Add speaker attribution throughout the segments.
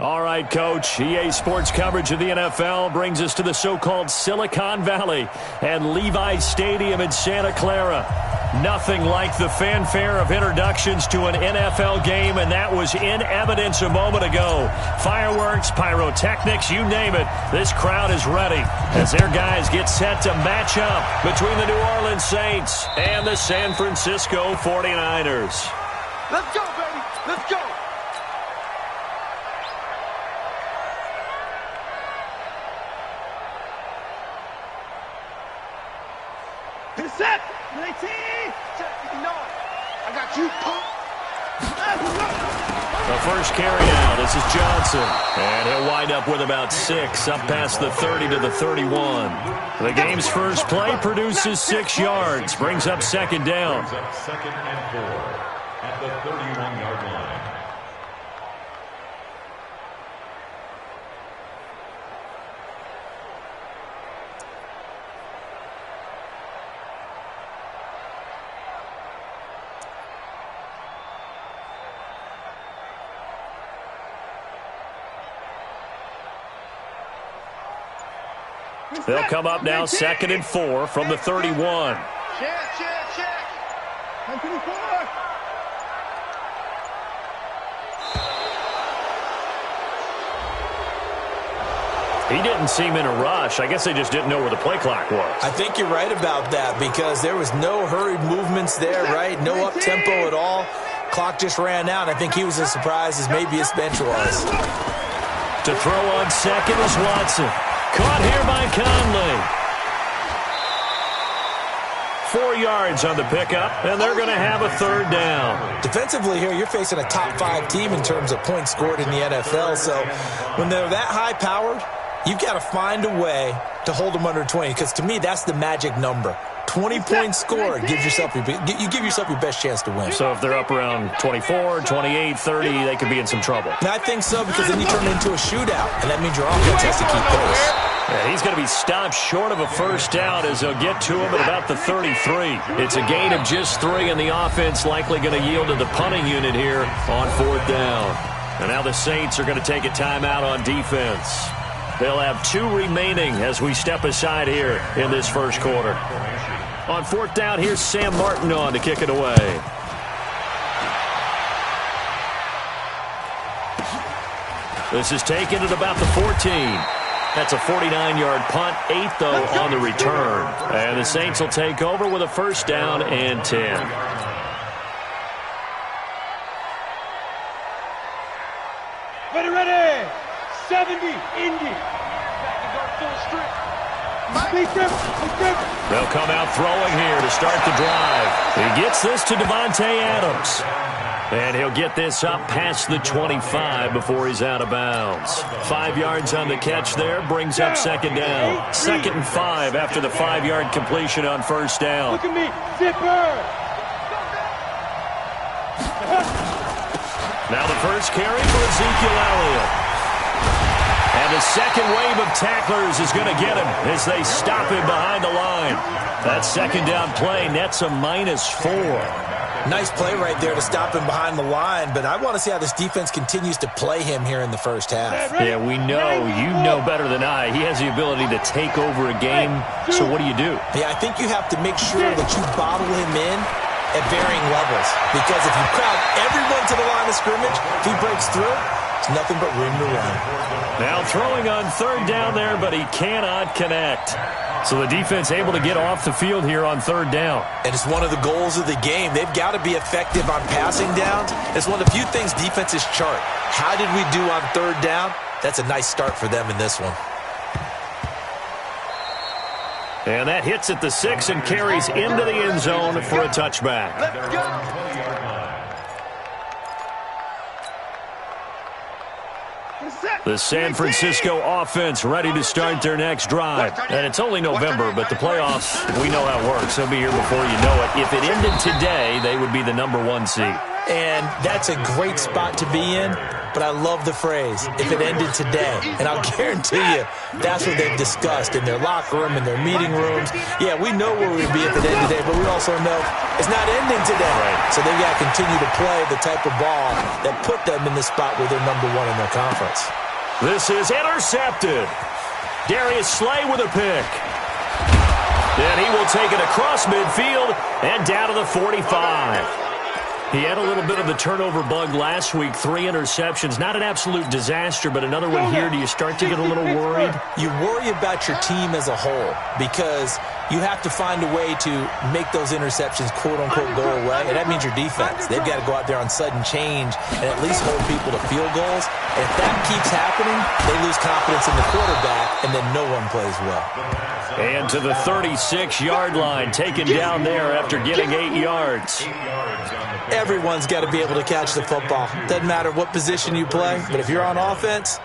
Speaker 1: All right, Coach. EA Sports coverage of the NFL brings us to the so-called Silicon Valley and Levi's Stadium in Santa Clara. Nothing like the fanfare of introductions to an NFL game, and that was in evidence a moment ago. Fireworks, pyrotechnics, you name it. This crowd is ready as their guys get set to match up between the New Orleans Saints and the San Francisco 49ers.
Speaker 2: Let's go, baby. Let's go. Hit set. 19. Check. You know it. I got you.
Speaker 1: The first carry now. This is Johnson. And he'll wind up with about 6 up past the 30 to the 31. The game's first play produces 6 yards. Brings up second down.
Speaker 3: Second and 4 at the 31-yard line.
Speaker 1: They'll come up now, second and 4 from the 31.
Speaker 2: Check. 124.
Speaker 1: He didn't seem in a rush. I guess they just didn't know where the play clock was.
Speaker 4: I think you're right about that because there was no hurried movements there, right? No up-tempo at all. Clock just ran out. I think he was as surprised as maybe his bench was.
Speaker 1: To throw on second is Watson. Caught here by Conley. 4 yards on the pickup, and they're going to have a third down.
Speaker 4: Defensively here, you're facing a top-5 team in terms of points scored in the NFL, so when they're that high-powered, you've got to find a way to hold them under 20, because to me, that's the magic number. 20-point score, you give yourself your best chance to win.
Speaker 1: So if they're up around 24, 28, 30, they could be in some trouble.
Speaker 4: And I think so, because then you turn it into a shootout, and that means your offense has to keep pace.
Speaker 1: Yeah, he's going to be stopped short of a first down as they'll get to him at about the 33. It's a gain of just 3, and the offense likely going to yield to the punting unit here on 4th down. And now the Saints are going to take a timeout on defense. They'll have 2 remaining as we step aside here in this first quarter. On 4th down, here's Sam Martin on to kick it away. This is taken at about the 14. That's a 49-yard punt, 8 though on the return. And the Saints will take over with a first down and 10.
Speaker 2: Ready. 70, Indy. Back and go full strip.
Speaker 1: They'll come out throwing here to start the drive. He gets this to Devontae Adams. And he'll get this up past the 25 before he's out of bounds. 5 yards on the catch there, brings up second down. 2nd and 5 after the 5-yard completion on first down.
Speaker 2: Look at me, zipper.
Speaker 1: Now the first carry for Ezekiel Elliott. And the second wave of tacklers is going to get him as they stop him behind the line. That second down play nets a -4.
Speaker 4: Nice play right there to stop him behind the line, but I want to see how this defense continues to play him here in the first half.
Speaker 1: Yeah, we know, you know better than I, he has the ability to take over a game, so what do you do?
Speaker 4: Yeah, I think you have to make sure that you bottle him in at varying levels, because if you crowd everyone to the line of scrimmage, if he breaks through, it's nothing but room to run.
Speaker 1: Now throwing on 3rd down there, but he cannot connect. So the defense able to get off the field here on 3rd down.
Speaker 4: And it's one of the goals of the game. They've got to be effective on passing downs. It's one of the few things defenses chart. How did we do on 3rd down? That's a nice start for them in this one.
Speaker 1: And that hits at the 6 and carries into the end zone for a touchback.
Speaker 2: Let's go.
Speaker 1: The San Francisco offense ready to start their next drive. And it's only November, but the playoffs, we know how it works. They'll be here before you know it. If it ended today, they would be the #1 seed.
Speaker 4: And that's a great spot to be in. but I love the phrase, if it ended today. And I'll guarantee you, that's what they've discussed in their locker room, in their meeting rooms. Yeah, we know where we'd be if it ended today, but we also know it's not ending today. Right. So they've got to continue to play the type of ball that put them in the spot where they're #1 in their conference.
Speaker 1: This is intercepted. Darius Slay with a pick. And he will take it across midfield and down to the 45. He had a little bit of the turnover bug last week, 3 interceptions. Not an absolute disaster, but another one here. Do you start to get a little worried?
Speaker 4: You worry about your team as a whole because you have to find a way to make those interceptions, quote-unquote, go away, and that means your defense. They've got to go out there on sudden change and at least hold people to field goals. And if that keeps happening, they lose confidence in the quarterback, and then no one plays well.
Speaker 1: And to the 36-yard line, taken down there after getting 8 yards.
Speaker 4: Everyone's got to be able to catch the football. Doesn't matter what position you play, but if you're on offense,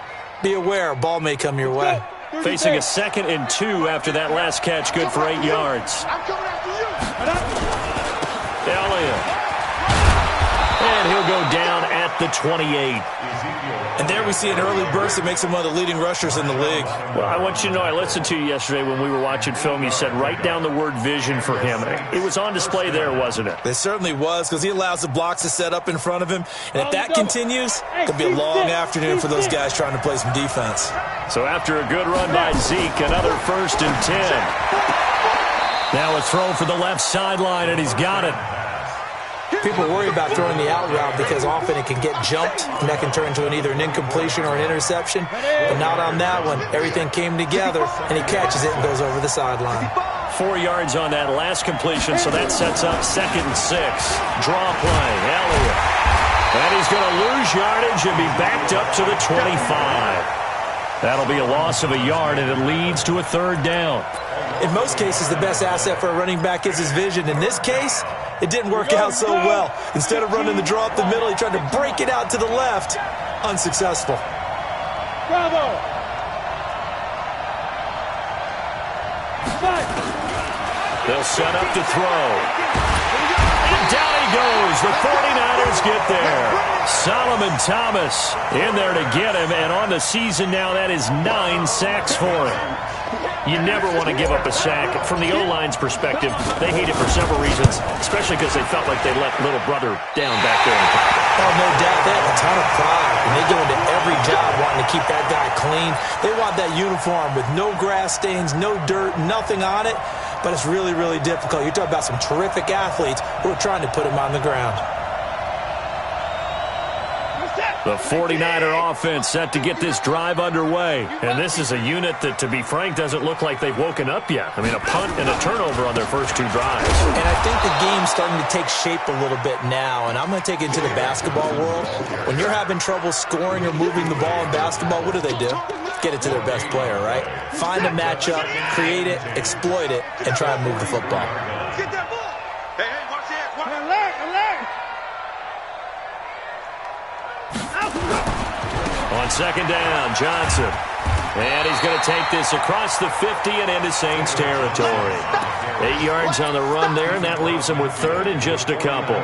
Speaker 4: be aware a ball may come your way.
Speaker 1: Facing a 2nd and 2 after that last catch, good for 8 yards. Elliott. And he'll go down at the 28.
Speaker 4: And there we see an early burst that makes him one of the leading rushers in the league.
Speaker 1: Well, I want you to know, I listened to you yesterday when we were watching film. You said write down the word vision for him. It was on display there, wasn't it?
Speaker 4: It certainly was, because he allows the blocks to set up in front of him. And if that continues, it'll be a long afternoon for those guys trying to play some defense.
Speaker 1: So after a good run by Zeke, another 1st and 10. Now a throw for the left sideline, and he's got it.
Speaker 4: People worry about throwing the out route because often it can get jumped, and that can turn into either an incompletion or an interception. But not on that one. Everything came together, and he catches it and goes over the sideline.
Speaker 1: 4 yards on that last completion, so that sets up 2nd and 6. Draw play, Elliott. And he's going to lose yardage and be backed up to the 25. That'll be a loss of a yard, and it leads to a 3rd down.
Speaker 4: In most cases, the best asset for a running back is his vision. In this case, it didn't work out so well. Instead of running the draw up the middle, he tried to break it out to the left. Unsuccessful.
Speaker 2: Bravo!
Speaker 1: They'll set up to throw. And down he goes. The 49ers get there. Solomon Thomas in there to get him. And on the season now, that is 9 sacks for him. You never want to give up a sack. From the O-line's perspective, they hate it for several reasons, especially because they felt like they let little brother down back there in the pocket.
Speaker 4: Oh, no doubt. They have a ton of pride, and they go into every job wanting to keep that guy clean. They want that uniform with no grass stains, no dirt, nothing on it, but it's really, really difficult. You're talking about some terrific athletes who are trying to put him on the ground.
Speaker 1: The 49er offense set to get this drive underway. And this is a unit that, to be frank, doesn't look like they've woken up yet. I mean, a punt and a turnover on their first 2 drives.
Speaker 4: And I think the game's starting to take shape a little bit now. And I'm going to take it into the basketball world. When you're having trouble scoring or moving the ball in basketball, what do? Get it to their best player, right? Find a matchup, create it, exploit it, and try and move the football.
Speaker 2: Get that ball! Hey, watch it! Alert!
Speaker 1: On 2nd down, Johnson. And he's going to take this across the 50 and into Saints territory. 8 yards on the run there, and that leaves him with 3rd and just a couple.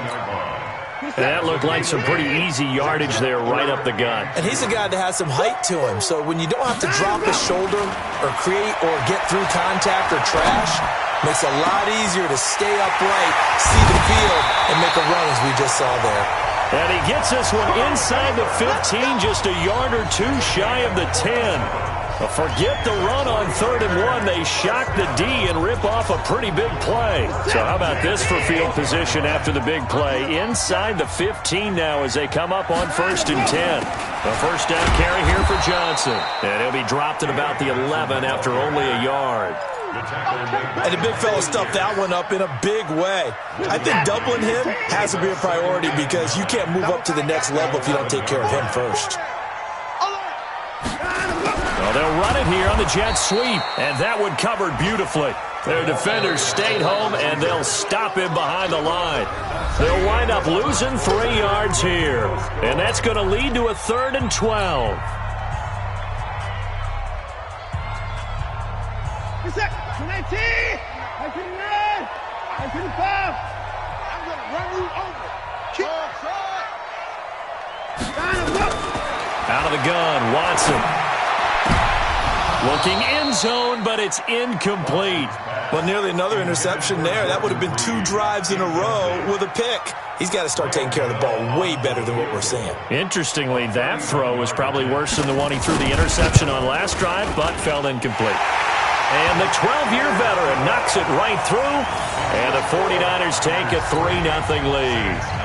Speaker 1: And that looked like some pretty easy yardage there right up the gut.
Speaker 4: And he's a guy that has some height to him, so when you don't have to drop his shoulder or create or get through contact or trash, makes it a lot easier to stay upright, see the field, and make a run as we just saw there.
Speaker 1: And he gets this one inside the 15, just a yard or 2 shy of the 10. But forget the run on 3rd and 1. They shock the D and rip off a pretty big play. So how about this for field position after the big play? Inside the 15 now as they come up on 1st and 10. A 1st down carry here for Johnson. And he'll be dropped at about the 11 after only a yard.
Speaker 4: And the big fella stuffed that one up in a big way. I think doubling him has to be a priority because you can't move up to the next level if you don't take care of him first.
Speaker 1: Well, they'll run it here on the jet sweep, and that one covered beautifully. Their defenders stayed home, and they'll stop him behind the line. They'll wind up losing 3 yards here, and that's going to lead to a 3rd and 12. Out of the gun, Watson. Looking end zone, but it's incomplete.
Speaker 4: Well, nearly another interception there. That would have been 2 drives in a row with a pick. He's got to start taking care of the ball way better than what we're seeing.
Speaker 1: Interestingly, that throw was probably worse than the one he threw the interception on last drive, but fell incomplete. And the 12-year veteran knocks it right through, and the 49ers take a 3-0 lead.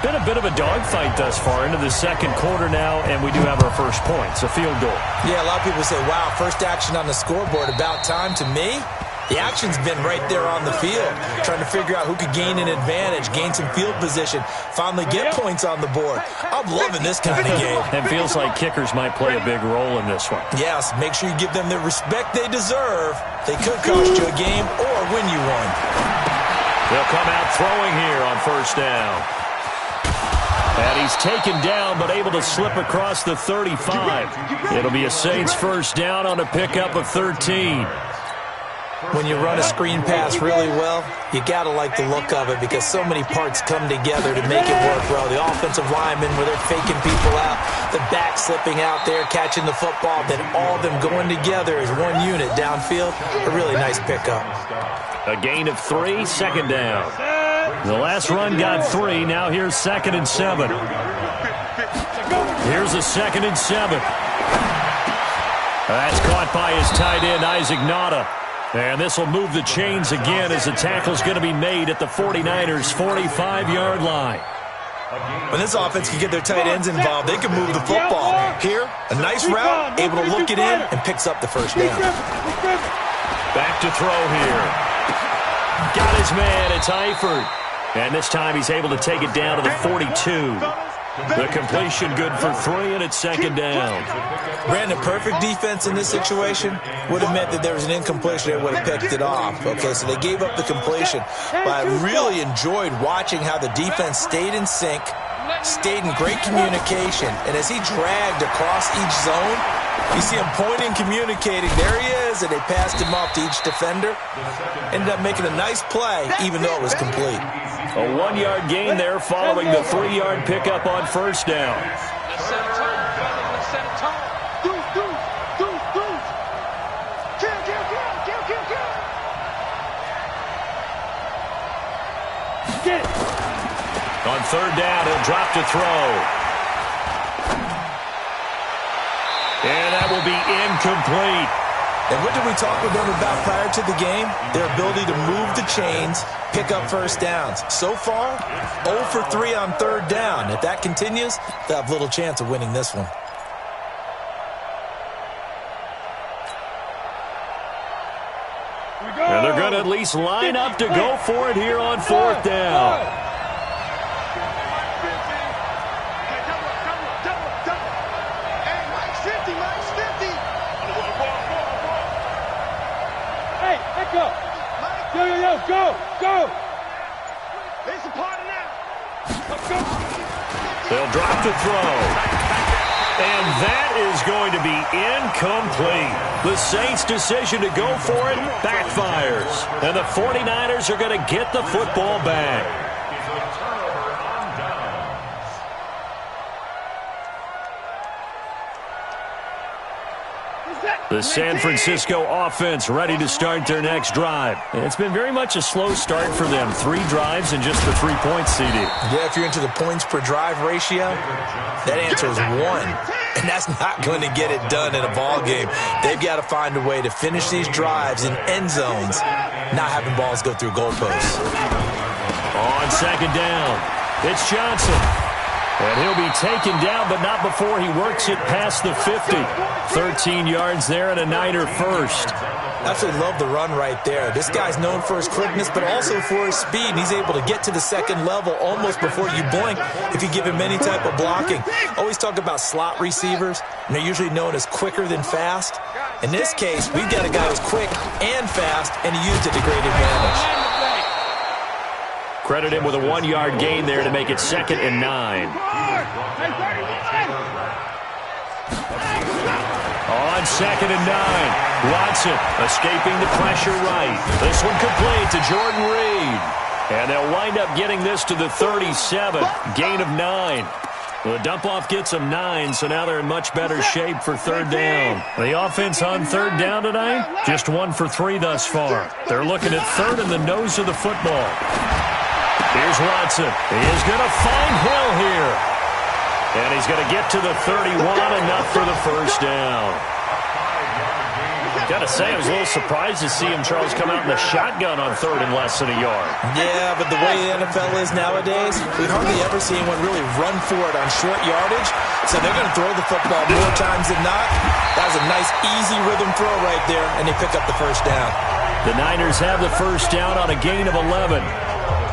Speaker 1: Been a bit of a dogfight thus far into the second quarter now, and we do have our first points, a field goal.
Speaker 4: Yeah, a lot of people say, wow, first action on the scoreboard, about time. To me, the action's been right there on the field, trying to figure out who could gain an advantage, gain some field position, finally get points on the board. I'm loving this kind of game.
Speaker 1: It feels like kickers might play a big role in this one.
Speaker 4: Yes, make sure you give them the respect they deserve. They could cost you a game or win you one.
Speaker 1: They'll come out throwing here on first down. And he's taken down, but able to slip across the 35. It'll be a Saints first down on a pickup of 13.
Speaker 4: When you run a screen pass really well, you got to like the look of it because so many parts come together to make it work well. The offensive linemen, where they're faking people out, the back slipping out there, catching the football, then all of them going together as one unit downfield. A really nice pickup.
Speaker 1: A gain of 3, second down. The last run got 3. Now here's 2nd and 7. Here's a 2nd and 7. That's caught by his tight end, Isaac Nauta. And this will move the chains again as the tackle's going to be made at the 49ers' 45-yard line.
Speaker 4: When this offense can get their tight ends involved, they can move the football. Here, a nice route, able to look it in, and picks up the first down.
Speaker 1: Back to throw here. Got his man, it's Eifert. And this time he's able to take it down to the 42. The completion good for 3, and it's 2nd down.
Speaker 4: Brandon, perfect defense in this situation would have meant that there was an incompletion. They would have picked it off. Okay, so they gave up the completion. But I really enjoyed watching how the defense stayed in sync, stayed in great communication. And as he dragged across each zone, you see him pointing, communicating. There he is, and they passed him off to each defender. Ended up making a nice play, even though it was complete.
Speaker 1: A 1-yard gain there following the 3-yard pickup on first down.
Speaker 2: Let's set a tone. Let's set a tone. Kill.
Speaker 1: On third down, he'll drop to throw. And that will be incomplete.
Speaker 4: And what did we talk with them about prior to the game? Their ability to move the chains, pick up first downs. So far, 0 for 3 on third down. If that continues, they'll have little chance of winning this one.
Speaker 1: And they're going to at least line up to go for it here on fourth down.
Speaker 2: Go! There's a party now. Let's go.
Speaker 1: They'll drop to throw. And that is going to be incomplete. The Saints' decision to go for it backfires. And the 49ers are going to get the football back. The San Francisco offense ready to start their next drive. It's been very much a slow start for them. 3 drives and just the 3 points, CD.
Speaker 4: Yeah, if you're into the points per drive ratio, that answer is 1. And that's not going to get it done in a ball game. They've got to find a way to finish these drives in end zones, not having balls go through goalposts.
Speaker 1: On second down, it's Johnson. And he'll be taken down, but not before he works it past the 50. 13 yards there and a Niner first.
Speaker 4: Absolutely love the run right there. This guy's known for his quickness, but also for his speed. And he's able to get to the second level almost before you blink if you give him any type of blocking. Always talk about slot receivers, and they're usually known as quicker than fast. In this case, we've got a guy who's quick and fast, and he used it to great advantage.
Speaker 1: Credit him with a 1-yard gain there to make it 2nd and 9. On 2nd and 9, Watson escaping the pressure right. This one complete to Jordan Reed. And they'll wind up getting this to the 37, gain of 9. The dump-off gets them 9, so now they're in much better shape for third down. The offense on third down tonight, just 1 for 3 thus far. They're looking at third in the nose of the football. Here's Watson. He is going to find Hill here. And he's going to get to the 31, enough for the first down. Got to say, I was a little surprised to see him, Charles, come out in the shotgun on third and less than a yard.
Speaker 4: Yeah, but the way the NFL is nowadays, we hardly ever see anyone really run for it on short yardage. So they're going to throw the football more times than not. That was a nice, easy rhythm throw right there, and they pick up the first down.
Speaker 1: The Niners have the first down on a gain of 11.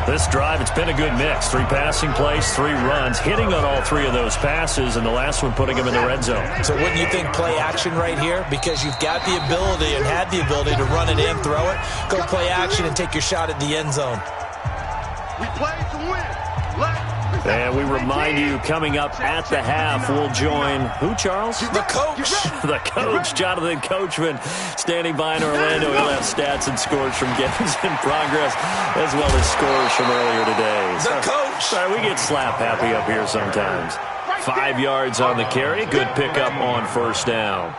Speaker 1: This drive, it's been a good mix. 3 passing plays, 3 runs, hitting on all 3 of those passes, and the last one putting them in the red zone.
Speaker 4: So wouldn't you think play action right here? Because you've got the ability and had the ability to run it in, throw it, go play action, and take your shot at the end zone.
Speaker 2: We play to win.
Speaker 1: And we remind you, coming up at the half, we'll join who, Charles?
Speaker 4: The coach.
Speaker 1: The coach, Jonathan Coachman, standing by in Orlando. He'll have stats and scores from games in progress, as well as scores from earlier today.
Speaker 4: The coach.
Speaker 1: Sorry, we get slap happy up here sometimes. 5 yards on the carry. Good pickup on first down.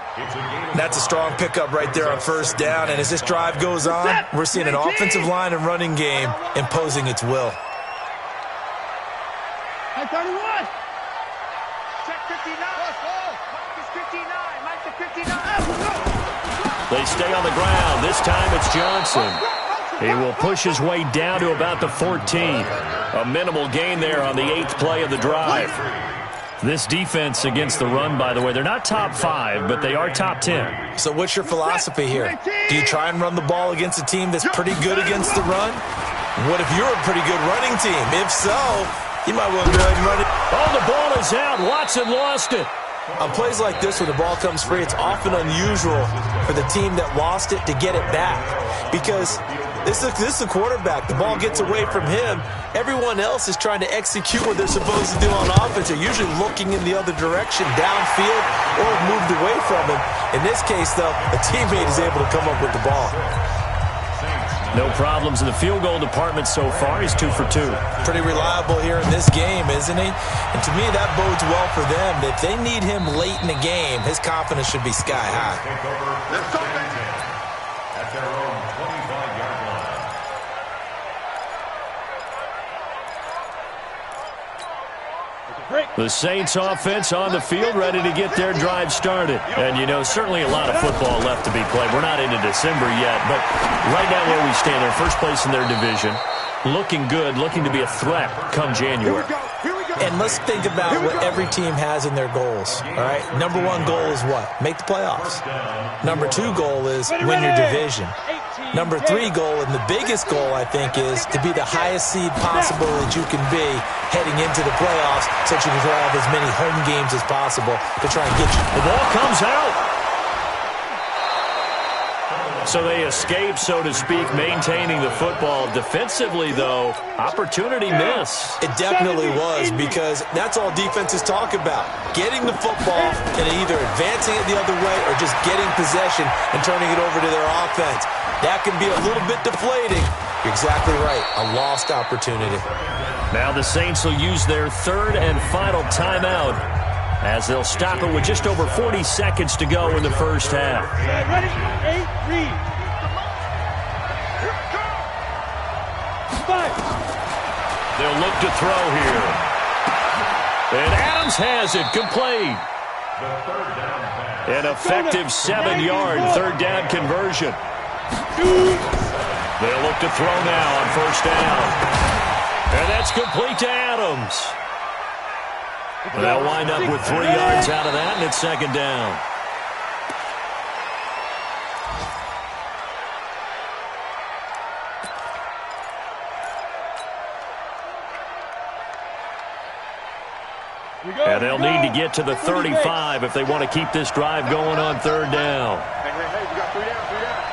Speaker 4: That's a strong pickup right there on first down. And as this drive goes on, we're seeing an offensive line and running game imposing its will.
Speaker 2: 31. Check 59. Mike is 59. Mike is 59.
Speaker 1: They stay on the ground. This time it's Johnson. He will push his way down to about the 14. A minimal gain there on the 8th play of the drive. This defense against the run, by the way, they're not top 5, but they are top 10.
Speaker 4: So what's your philosophy here? Do you try and run the ball against a team that's pretty good against the run? What if you're a pretty good running team? If so, you might want to go ahead and run it.
Speaker 1: Oh, the ball is out. Watson lost it.
Speaker 4: On plays like this, when the ball comes free, it's often unusual for the team that lost it to get it back. Because this is the quarterback. The ball gets away from him. Everyone else is trying to execute what they're supposed to do on offense. They're usually looking in the other direction, downfield, or moved away from him. In this case, though, a teammate is able to come up with the ball.
Speaker 1: No problems in the field goal department so far. He's 2 for 2.
Speaker 4: Pretty reliable here in this game, isn't he? And to me, that bodes well for them. If they need him late in the game, his confidence should be sky high.
Speaker 3: At their own 25-yard line.
Speaker 1: The Saints offense on the field, ready to get their drive started. And, you know, certainly a lot of football left to be played. We're not into December yet, but right now where we stand, they're first place in their division. Looking good, looking to be a threat come January.
Speaker 4: And let's think about what every team has in their goals, all right? Number 1 goal is what? Make the playoffs. Number 2 goal is win your division. Number 3 goal, and the biggest goal, I think, is to be the highest seed possible that you can be heading into the playoffs so that you can have as many home games as possible to try and get you.
Speaker 1: The ball comes out. So they escape, so to speak, maintaining the football. Defensively, though, opportunity miss.
Speaker 4: It definitely was, because that's all defenses talk about. Getting the football and either advancing it the other way or just getting possession and turning it over to their offense. That can be a little bit deflating. You're exactly right. A lost opportunity.
Speaker 1: Now the Saints will use their 3rd and final timeout as they'll stop it with just over 40 seconds to go in the first half.
Speaker 2: Ready? 8, read. 5.
Speaker 1: They'll look to throw here. And Adams has it complete. An effective 7-yard third down conversion. They'll look to throw now on first down. And that's complete to Adams. They'll wind up with 3 yards out of that, and it's second down. And they'll need to get to the 35 if they want to keep this drive going on third down.
Speaker 2: Hey, we got 3 down, 3 down.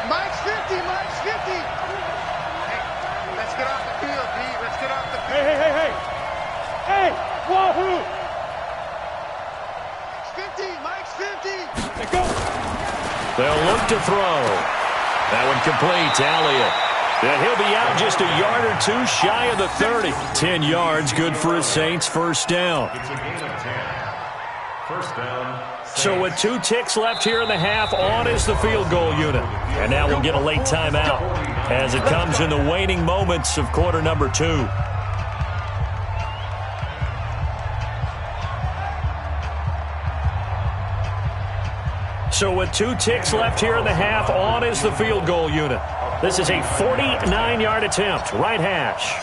Speaker 2: Mike's 50, Mike's 50. Hey, let's get off the field, D. Let's get off the field. Hey. Hey, wahoo. Mike's 50, Mike's 50. Let's go.
Speaker 1: They'll look to throw. That one complete to Elliott. And he'll be out just a yard or two shy of the 30. 10 yards, good for a Saints first down.
Speaker 3: It's a gain of 10. First down.
Speaker 1: So with 2 ticks left here in the half, on is the field goal unit. And now we'll get a late timeout as it comes in the waning moments of quarter number 2. So with 2 ticks left here in the half, on is the field goal unit. This is a 49-yard attempt, right hash.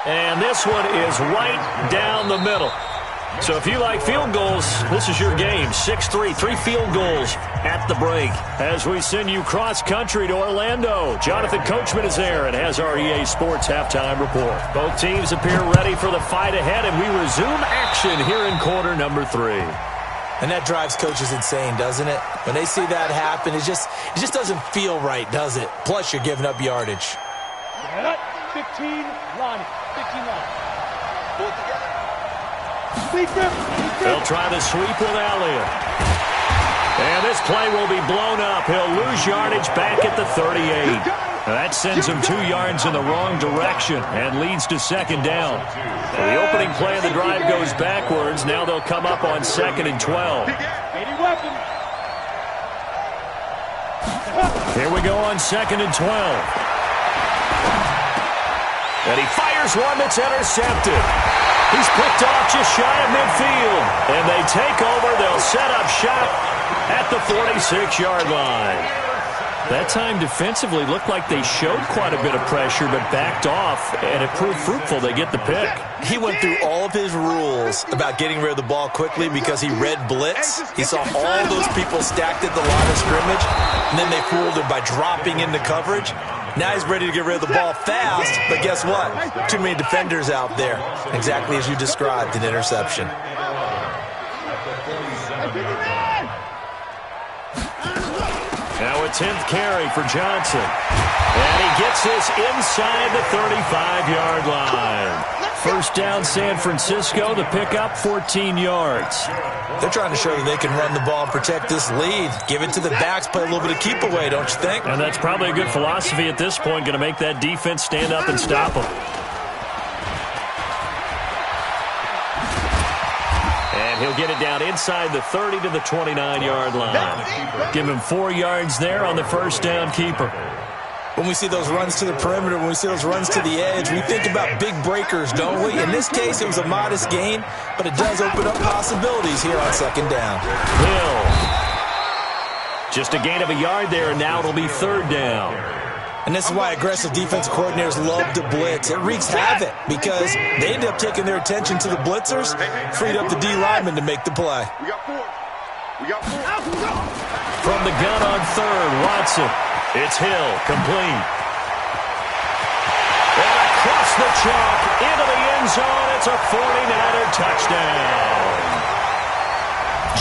Speaker 1: And this one is right down the middle. So if you like field goals, this is your game. 6-3, 3 field goals at the break. As we send you cross-country to Orlando, Jonathan Coachman is there and has our EA Sports halftime report. Both teams appear ready for the fight ahead, and we resume action here in quarter number 3.
Speaker 4: And that drives coaches insane, doesn't it? When they see that happen, it just doesn't feel right, does it? Plus, you're giving up yardage.
Speaker 2: 15 line. 15 line. Pull it together.
Speaker 1: They'll try the sweep with Elliott. And this play will be blown up. He'll lose yardage back at the 38. That sends him 2 yards in the wrong direction and leads to second down. So the opening play of the drive goes backwards. Now they'll come up on 2nd and 12. Here we go on 2nd and 12. And he fires one that's intercepted. He's picked off just shy of midfield. And they take over. They'll set up shop at the 46-yard line. That time defensively looked like they showed quite a bit of pressure but backed off, and it proved fruitful. They get the pick.
Speaker 4: He went through all of his rules about getting rid of the ball quickly because he read blitz. He saw all those people stacked at the line of scrimmage, and then they fooled him by dropping into coverage. Now he's ready to get rid of the ball fast, but guess what? Too many defenders out there. Exactly as you described, an interception.
Speaker 1: Now a 10th carry for Johnson. And he gets this inside the 35-yard line. First down, San Francisco. The pickup, 14 yards.
Speaker 4: They're trying to show that they can run the ball and protect this lead. Give it to the backs, play a little bit of keep away, don't you think?
Speaker 1: And that's probably a good philosophy at this point, going to make that defense stand up and stop them. And he'll get it down inside the 30 to the 29-yard line. Give him 4 yards there on the first down keeper.
Speaker 4: When we see those runs to the perimeter, when we see those runs to the edge, we think about big breakers, don't we? In this case, it was a modest gain, but it does open up possibilities here on second down.
Speaker 1: Hill. Just a gain of a yard there, and now it'll be third down.
Speaker 4: And this is why aggressive defensive coordinators love to blitz. It wreaks havoc because they end up taking their attention to the blitzers, freed up the D lineman to make the play.
Speaker 2: We got 4. We got 4.
Speaker 1: From the gun on third, Watson. It's Hill, complete. And across the chalk, into the end zone, it's a 49er touchdown.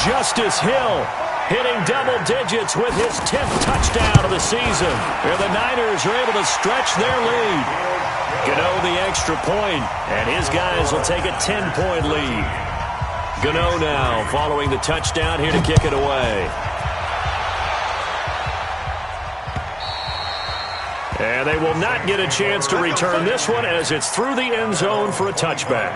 Speaker 1: Justice Hill hitting double digits with his 10th touchdown of the season. And the Niners are able to stretch their lead. Gano the extra point, and his guys will take a 10-point lead. Gano now following the touchdown here to kick it away. And they will not get a chance to return this one as it's through the end zone for a touchback.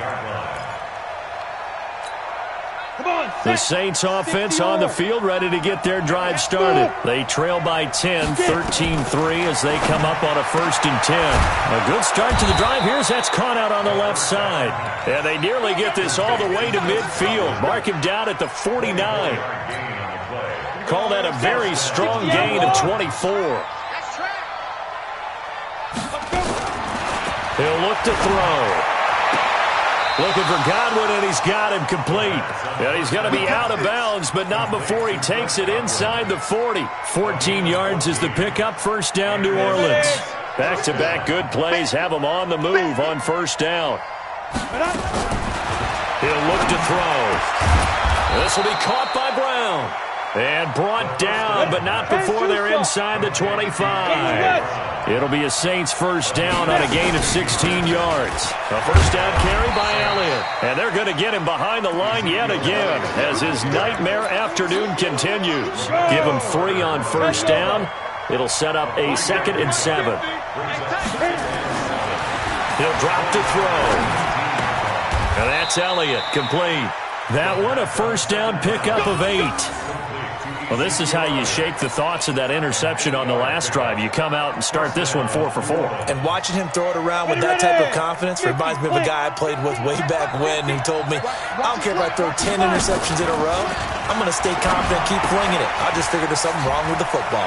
Speaker 1: The Saints offense on the field ready to get their drive started. They trail by 10, 13-3 as they come up on a 1st and 10. A good start to the drive. Here's that's caught out on the left side. And they nearly get this all the way to midfield. Mark him down at the 49. Call that a very strong gain of 24. He'll look to throw. Looking for Godwin, and he's got him complete. And he's going to be out of bounds, but not before he takes it inside the 40. 14 yards is the pickup. First down, New Orleans. Back-to-back good plays have him on the move on first down. He'll look to throw. This will be caught by Brown. And brought down, but not before they're inside the 25. It'll be a Saints first down on a gain of 16 yards. A first down carry by Elliott. And they're going to get him behind the line yet again as his nightmare afternoon continues. Give him 3 on first down. It'll set up a 2nd and 7. He'll drop to throw. And that's Elliott, complete. That one, a first down pickup of 8. Well, this is how you shake the thoughts of that interception on the last drive. You come out and start this one 4 for 4.
Speaker 4: And watching him throw it around with that type of confidence reminds me of a guy I played with way back when who told me, I don't care if I throw 10 interceptions in a row, I'm going to stay confident, keep flinging it. I just figured there's something wrong with the football.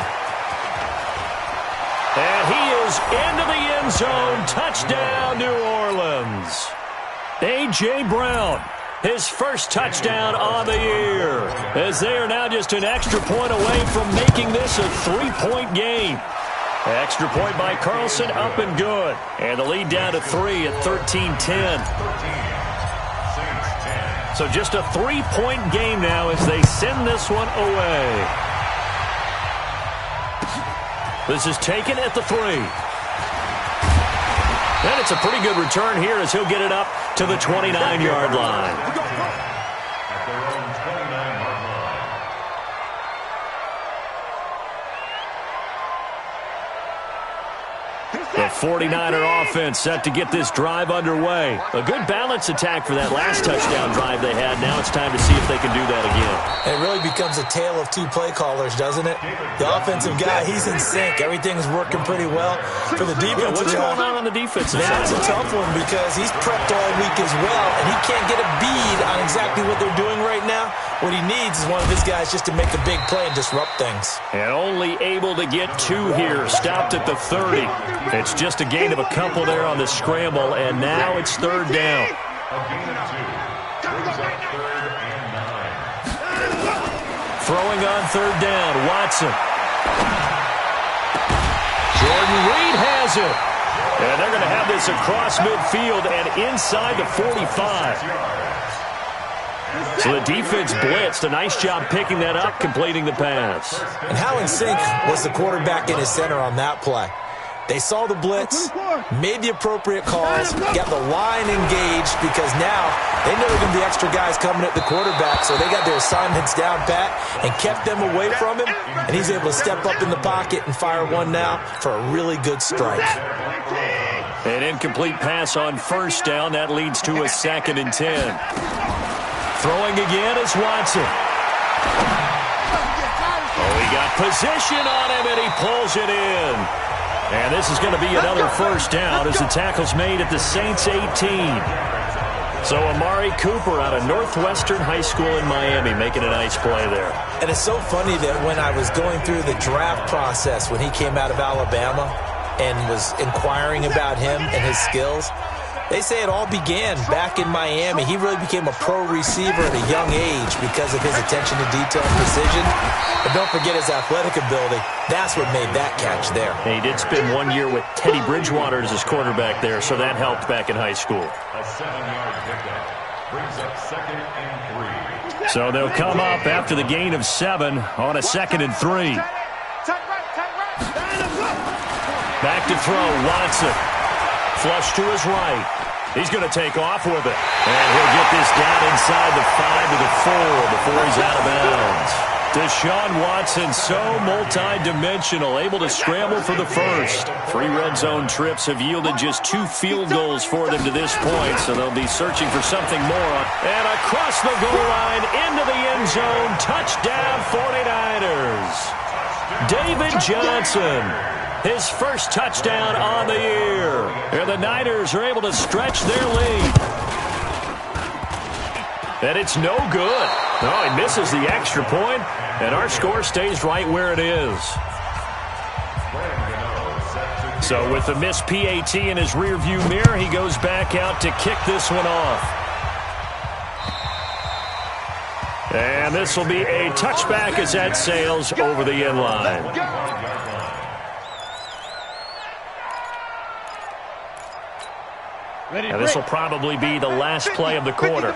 Speaker 1: And he is into the end zone. Touchdown, New Orleans. A.J. Brown. His first touchdown on the year, as they are now just an extra point away from making this a 3-point game. Extra point by Carlson, up and good. And the lead down to 3 at 13-10. So just a 3-point game now as they send this one away. This is taken at the 3. And it's a pretty good return here as he'll get it up to the 29-yard line.
Speaker 3: At their own 29-yard line.
Speaker 1: The 49er offense set to get this drive underway. A good balance attack for that last touchdown drive they had. Now it's time to see if they can do that again.
Speaker 4: And it really becomes a tale of 2 play callers, doesn't it? The offensive guy, he's in sync. Everything's working pretty well. For the defensive
Speaker 1: what's
Speaker 4: guy,
Speaker 1: going on the defensive side?
Speaker 4: that's a tough one because he's prepped all week as well, and he can't get a bead on exactly what they're doing right now. What he needs is one of his guys just to make a big play and disrupt things.
Speaker 1: And only able to get 2 here. Stopped at the 30. It's just a gain of a couple there on the scramble, and now it's 3rd down.
Speaker 3: A gain of 2. Brings up 3rd and 9.
Speaker 1: Throwing on 3rd down, Watson. Jordan Reed has it. And they're going to have this across midfield and inside the 45. So the defense blitzed. A nice job picking that up, completing the pass.
Speaker 4: And how in sync was the quarterback in his center on that play? They saw the blitz, made the appropriate calls, got the line engaged because now they know there are going to be extra guys coming at the quarterback, so they got their assignments down pat and kept them away from him, and he's able to step up in the pocket and fire one now for a really good strike.
Speaker 1: An incomplete pass on first down. That leads to a 2nd and 10. Throwing again is Watson. Oh, he got position on him, and he pulls it in. And this is going to be another first down as the tackle's made at the Saints 18. So Amari Cooper out of Northwestern High School in Miami making a nice play there.
Speaker 4: And it's so funny that when I was going through the draft process when he came out of Alabama and was inquiring about him and his skills, they say it all began back in Miami. He really became a pro receiver at a young age because of his attention to detail and precision. But don't forget his athletic ability. That's what made that catch there.
Speaker 1: And he did spend 1 year with Teddy Bridgewater as his quarterback there, so that helped back in high school.
Speaker 3: A 7-yard pickup. Brings up 2nd and 3.
Speaker 1: So they'll come up after the gain of 7 on a 2nd and 3. Back to throw, Watson. Flush to his right. He's going to take off with it. And he'll get this down inside the 5 to the 4 before he's out of bounds. Deshaun Watson, so multi-dimensional, able to scramble for the first. 3 red zone trips have yielded just 2 field goals for them to this point, so they'll be searching for something more. And across the goal line, into the end zone, touchdown 49ers. David Johnson, his first touchdown on the year. And the Niners are able to stretch their lead. And it's no good. No, he misses the extra point, and our score stays right where it is. So with the missed PAT in his rearview mirror, he goes back out to kick this one off. And this will be a touchback as that sails over the end line. And this will probably be the last play of the quarter.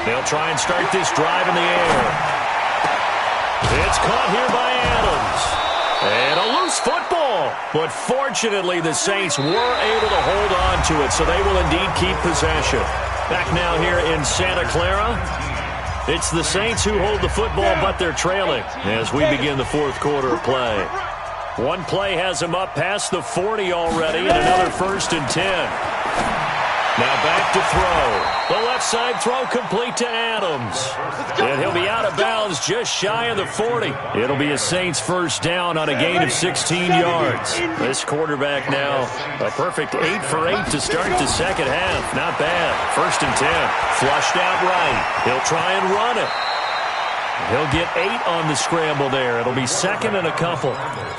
Speaker 1: They'll try and start this drive in the air. It's caught here by Adams. And a loose football. But fortunately, the Saints were able to hold on to it, so they will indeed keep possession. Back now here in Santa Clara. It's the Saints who hold the football, but they're trailing as we begin the fourth quarter of play. One play has them up past the 40 already, and another 1st and 10. Now back to throw. The left side throw complete to Adams. And he'll be out of bounds just shy of the 40. It'll be a Saints first down on a gain of 16 yards. This quarterback now a perfect 8 for 8 to start the second half. Not bad. 1st and 10. Flushed out right. He'll try and run it. He'll get 8 on the scramble there. It'll be 2nd and a couple.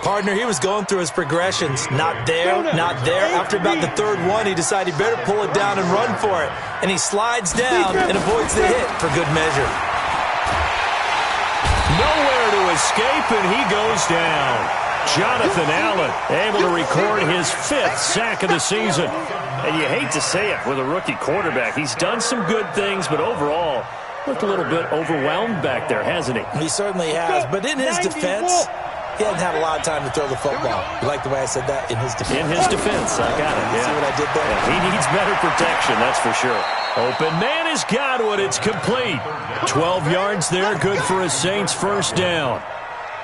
Speaker 4: Partner, he was going through his progressions. Not there, not there. After about the 3rd one, he decided he better pull it down and run for it. And he slides down and avoids the hit for good measure.
Speaker 1: Nowhere to escape, and he goes down. Jonathan Allen able to record his 5th sack of the season. And you hate to say it with a rookie quarterback. He's done some good things, but overall, looked a little bit overwhelmed back there, hasn't he?
Speaker 4: He certainly has. But in his defense, he hasn't had a lot of time to throw the football. You like the way I said that? In his defense.
Speaker 1: In his defense. I got it. Yeah.
Speaker 4: See what I did there?
Speaker 1: Yeah, he needs better protection, that's for sure. Open man has got one. It's complete. 12 yards there. Good for a Saints first down.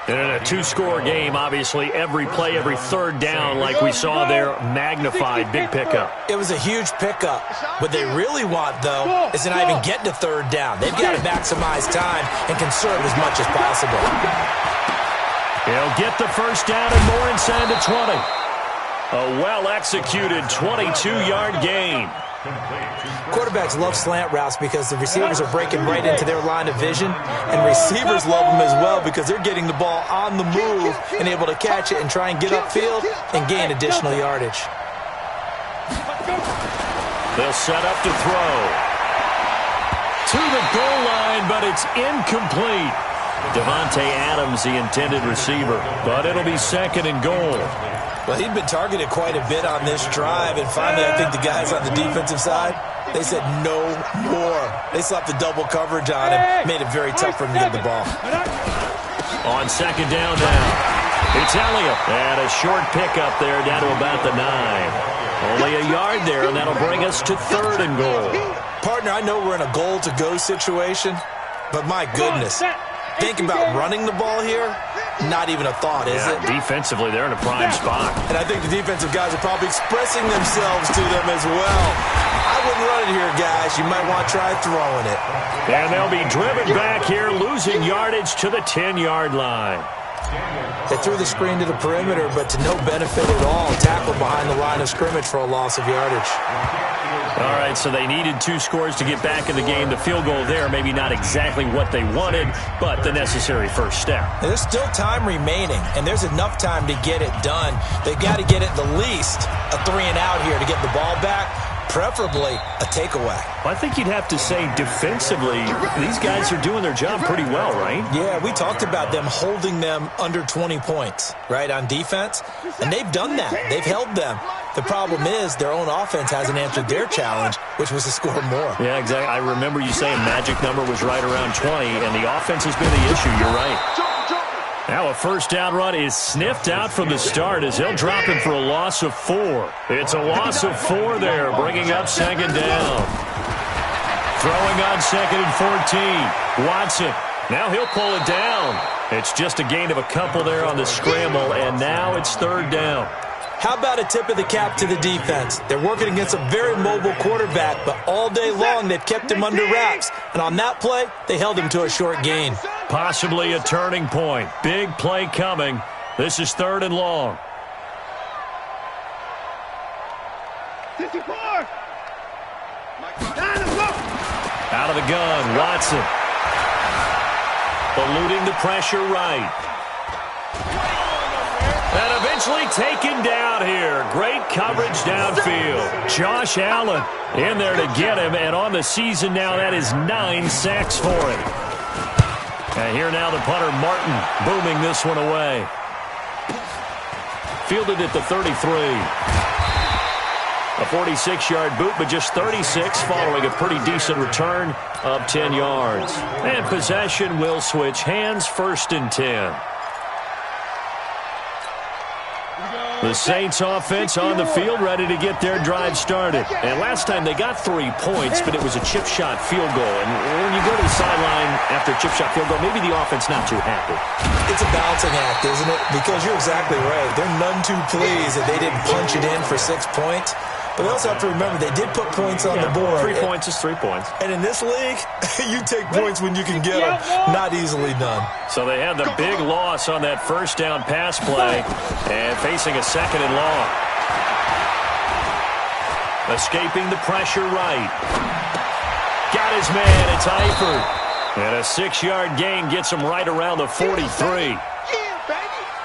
Speaker 1: And in a 2-score game, obviously, every play, every 3rd down, like we saw there, magnified. Big pickup.
Speaker 4: It was a huge pickup. What they really want, though, is to not even get to 3rd down. They've got to maximize time and conserve as much as possible.
Speaker 1: He'll get the first down and more inside the 20. A well-executed 22-yard gain.
Speaker 4: Quarterbacks love slant routes because the receivers are breaking right into their line of vision, and receivers love them as well because they're getting the ball on the move and able to catch it and try and get upfield and gain additional yardage.
Speaker 1: They'll set up to throw. To the goal line, but it's incomplete. Devontae Adams, the intended receiver, but it'll be 2nd and goal.
Speaker 4: Well, he'd been targeted quite a bit on this drive, and finally I think the guys on the defensive side, they said no more. They slapped the double coverage on him, made it very tough for him to get the ball.
Speaker 1: On 2nd down now, it's Elliott. And a short pickup there down to about the 9. Only a yard there, and that'll bring us to 3rd and goal.
Speaker 4: Partner, I know we're in a goal-to-go situation, but my goodness, think about running the ball here. Not even a thought, is it?
Speaker 1: Defensively, they're in a prime spot.
Speaker 4: And I think the defensive guys are probably expressing themselves to them as well. I wouldn't run it here, guys. You might want to try throwing it.
Speaker 1: And they'll be driven back here, losing yardage to the 10-yard line.
Speaker 4: They threw the screen to the perimeter, but to no benefit at all. Tackled behind the line of scrimmage for a loss of yardage.
Speaker 1: All right, so they needed 2 scores to get back in the game. The field goal there, maybe not exactly what they wanted, but the necessary first step.
Speaker 4: And there's still time remaining, and there's enough time to get it done. They've got to get it the least a 3-and-out here to get the ball back, preferably a takeaway.
Speaker 1: Well, I think you'd have to say defensively, these guys are doing their job pretty well, right?
Speaker 4: Yeah, we talked about them holding them under 20 points, right, on defense, and they've done that. They've held them. The problem is their own offense hasn't answered their challenge, which was to score more.
Speaker 1: Yeah, exactly. I remember you saying magic number was right around 20, and the offense has been the issue. You're right. Now a first down run is sniffed out from the start as he'll drop him for a loss of 4. It's a loss of 4 there, bringing up 2nd down. Throwing on 2nd and 14. Watson. Now he'll pull it down. It's just a gain of a couple there on the scramble, and now it's 3rd down.
Speaker 4: How about a tip of the cap to the defense? They're working against a very mobile quarterback, but all day long they've kept him under wraps. And on that play, they held him to a short gain.
Speaker 1: Possibly a turning point. Big play coming. This is 3rd and long.
Speaker 2: 54.
Speaker 1: Out of the gun, Watson. Eluding the pressure right. And eventually taken down here. Great coverage downfield. Josh Allen in there to get him. And on the season now, that is 9 sacks for him. And here now the punter, Martin, booming this one away. Fielded at the 33. A 46-yard boot, but just 36 following a pretty decent return of 10 yards. And possession will switch hands, 1st and 10. The Saints offense on the field, ready to get their drive started. And last time they got 3 points, but it was a chip shot field goal. And when you go to the sideline after a chip shot field goal, maybe the offense not too happy.
Speaker 4: It's a balancing act, isn't it? Because you're exactly right. They're none too pleased that they didn't punch it in for 6 points. But they also have to remember they did put points on the board.
Speaker 1: 3 points is 3 points.
Speaker 4: And in this league, you take points when you can get them. Not easily done.
Speaker 1: So they had the big loss on that 1st down pass play and facing a 2nd and long. Escaping the pressure right. Got his man. It's Eifert. And a 6-yard gain gets him right around the 43.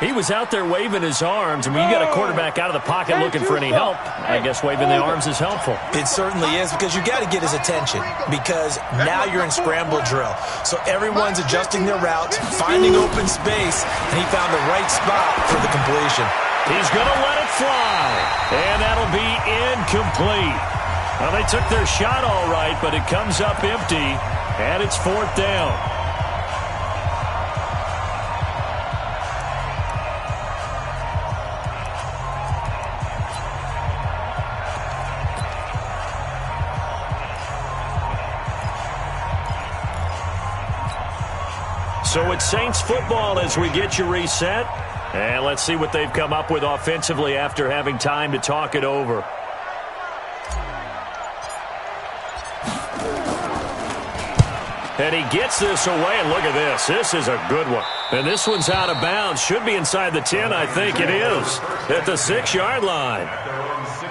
Speaker 1: He was out there waving his arms, and when you got a quarterback out of the pocket looking for any help, I guess waving the arms is helpful.
Speaker 4: It certainly is, because you got to get his attention, because now you're in scramble drill. So everyone's adjusting their routes, finding open space, and he found the right spot for the completion.
Speaker 1: He's going to let it fly, and that'll be incomplete. Well, they took their shot all right, but it comes up empty, and it's 4th down. So it's Saints football as we get you reset. And let's see what they've come up with offensively after having time to talk it over. And he gets this away, and look at this. This is a good one. And this one's out of bounds. Should be inside the 10, I think it is, at the 6-yard line.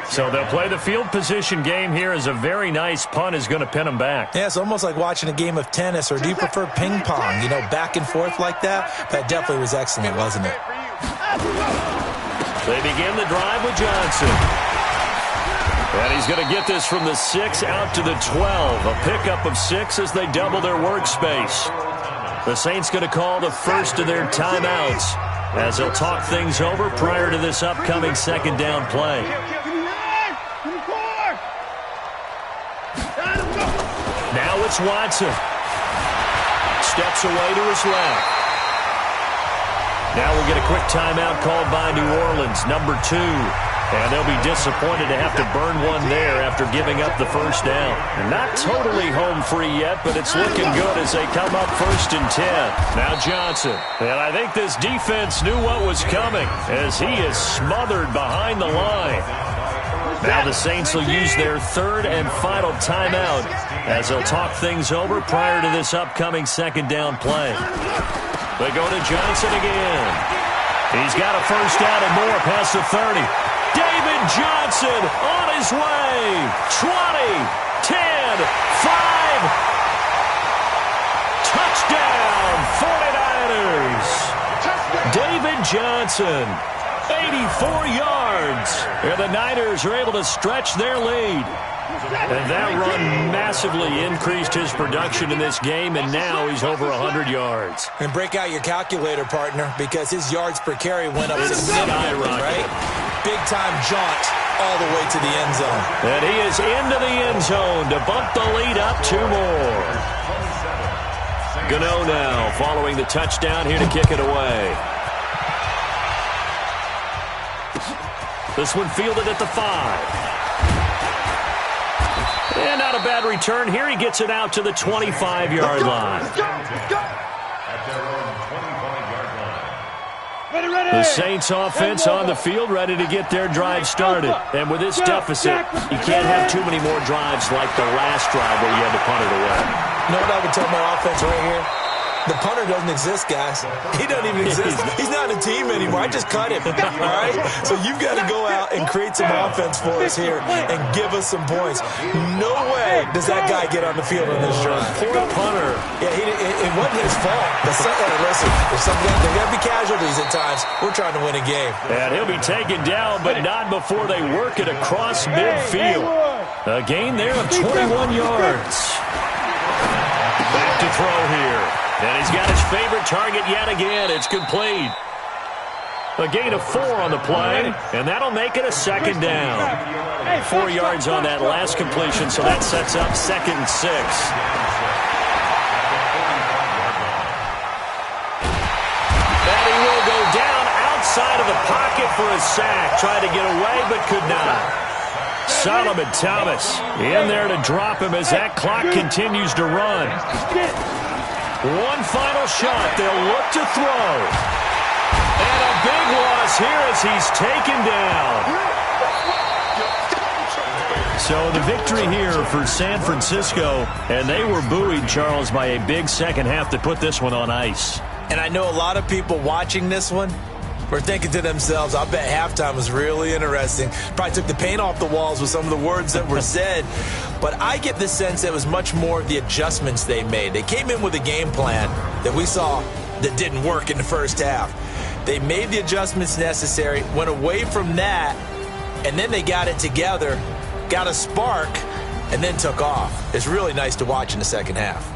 Speaker 1: So they'll play the field position game here as a very nice punt is going to pin them back.
Speaker 4: Yeah, it's almost like watching a game of tennis, or do you prefer ping pong? You know, back and forth like that? That definitely was excellent, wasn't it?
Speaker 1: They begin the drive with Johnson. And he's going to get this from the 6 out to the 12. A pickup of 6 as they double their workspace. The Saints going to call the first of their timeouts as they'll talk things over prior to this upcoming 2nd down play. Now it's Watson. Steps away to his left. Now we'll get a quick timeout called by New Orleans, number 2. And they'll be disappointed to have to burn one there after giving up the 1st down. And not totally home free yet, but it's looking good as they come up 1st and 10. Now Johnson. And I think this defense knew what was coming as he is smothered behind the line. Now the Saints will use their 3rd and final timeout as they'll talk things over prior to this upcoming 2nd down play. They go to Johnson again. He's got a 1st down and more past the 30. David Johnson on his way. 20, 10, 5. Touchdown, 49ers. David Johnson, 84 yards. And the Niners are able to stretch their lead. And that run massively increased his production in this game, and now he's over 100 yards.
Speaker 4: And break out your calculator, partner, because his yards per carry went up significantly, right? Big-time jaunt all the way to the end zone.
Speaker 1: And he is into the end zone to bump the lead up 2 more. Gano now following the touchdown here to kick it away. This one fielded at the 5. And not a bad return here. He gets it out to the 25-yard line. The Saints offense on the field ready to get their drive started. And with this deficit, you can't have too many more drives like the last drive where you had to punt it away.
Speaker 4: You know what I would tell my offense right here? The punter doesn't exist, guys. He doesn't even exist. He's not a team anymore. I just cut him, all right? So you've got to go out and create some offense for us here and give us some points. No way does that guy get on the field on this drive.
Speaker 1: Poor punter.
Speaker 4: Yeah, it wasn't his fault. But listen, there's going to be casualties at times. We're trying to win a game.
Speaker 1: And he'll be taken down, but not before they work it across midfield. A gain there of 21 yards. Back to throw here. And he's got his favorite target yet again. It's complete. A gain of 4 on the play, and that'll make it a second down. 4 yards on that last completion, so that sets up 2nd and 6. And he will go down outside of the pocket for a sack. Tried to get away, but could not. Solomon Thomas in there to drop him as that clock continues to run. One final shot. They'll look to throw. And a big loss here as he's taken down. So the victory here for San Francisco, and they were buoyed, Charles, by a big second half that put this one on ice.
Speaker 4: And I know a lot of people watching this one were thinking to themselves, I bet halftime was really interesting. Probably took the paint off the walls with some of the words that were said. But I get the sense it was much more of the adjustments they made. They came in with a game plan that we saw that didn't work in the first half. They made the adjustments necessary, went away from that, and then they got it together, got a spark, and then took off. It's really nice to watch in the second half.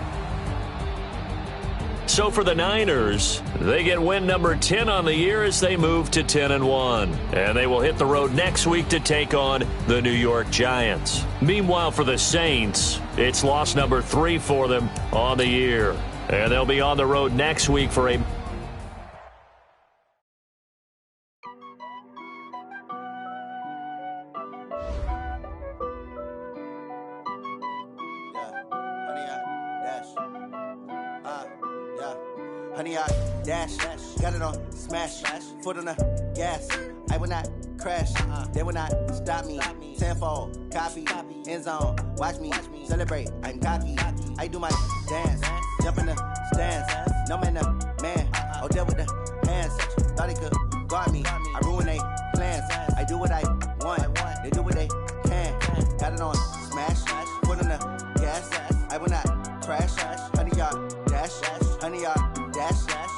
Speaker 1: So for the Niners, they get win number 10 on the year as they move to 10-1. And they will hit the road next week to take on the New York Giants. Meanwhile, for the Saints, it's loss number 3 for them on the year. And they'll be on the road next week for a...
Speaker 5: Honey, I dash, got it on smash, foot on the gas. I will not crash, they will not stop me. Tenfold, copy, end zone, watch me celebrate. I'm cocky, I do my dance, jump in the stands. No man, man, oh deal with the hands. Thought he could guard me, I ruin they plans. I do what I want, they do what they can. Got it on smash, foot on the gas. I will not crash, honey, y'all dash, honey, y'all dash,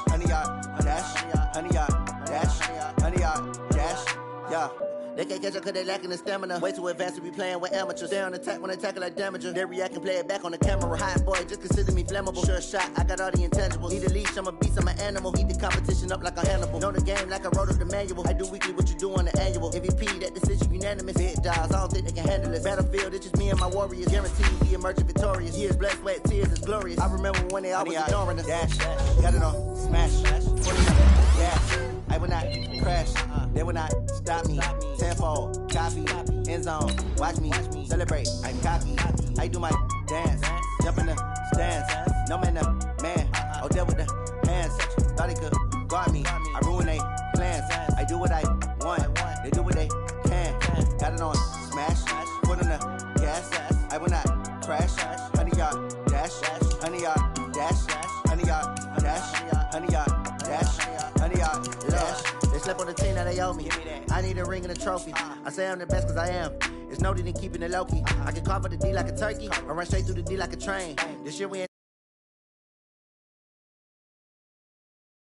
Speaker 5: honey, y'all dash, honey, y'all dash, honey, y'all dash, yeah. They can't catch up cause they lacking the stamina. Way too advanced to be playing with amateurs. Stay on attack when they tackle like damager. They react and play it back on the camera. Hot boy, just consider me flammable. Sure shot, I got all the intangibles. Need a leash, I'm a beast, I'm an animal. Eat the competition up like a Hannibal. Know the game like I wrote up the manual. I do weekly what you do on the annual. MVP, that decision unanimous. Big dials, I don't think they can handle it. Battlefield, it's just me and my warriors. Guaranteed we emerging victorious. Years, blood, sweat, tears, it's glorious. I remember when they always ignoring us. Dash, got it on smash, gas. I will not crash, they will not stop me. Tenfold, copy, end zone, watch me celebrate. I'm cocky, I do my dance, jump in the stands. No man, man, oh deal with the hands. Thought he could guard me, I ruin they plans. I do what I want, they do what they can. Got it on smash, foot on the gas. I will not crash, honey, y'all dash, honey, y'all dash, honey, y'all dash, honey, y'all dash, honey, y'all dash. They slept on the team that they owe me. I need a ring and a trophy. I say I'm the best cause I am. It's noted in keeping it low-key. I can carve up the D like a turkey or run straight through the D like a train. This year we ain't